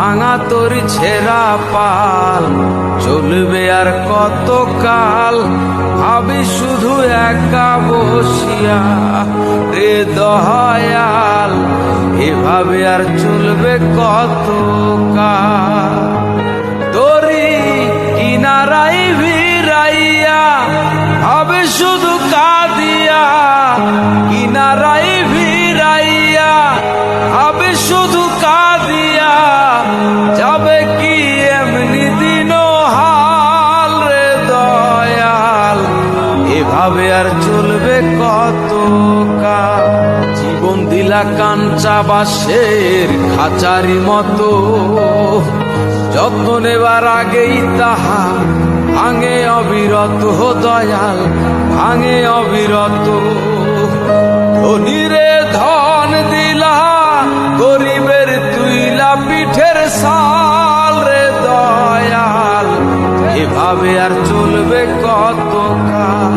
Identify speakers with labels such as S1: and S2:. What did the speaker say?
S1: ভাঙা তোর ছেঁড়া পাল চলবে আর কত কাল, ভাবি শুধু একা বসিয়া রে দয়াল, এভাবে আর চলবে কত কাল। তোরি কিনারাই ভিড়াইয়া ভাবে শুধু কাঁদিয়া, কিনারাই ভিড়াইয়া ভাবে শুধু কাঁদিয়া, যাবে কি এমনি দিন হাল রে দয়াল, এভাবে আর চলবে কত কাল। জীবন দিলা কাঞ্চা বাঁশের খাঁচারি মতো, যত্ন নেবার আগেই তাহা ভাঙে অবিরত দয়াল, ভাঙে অবিরত। ধনীরে ধন দিলা, গরিবের তুইলা পিঠের সাল রে দয়াল, এভাবে আর চলবে কত কাল।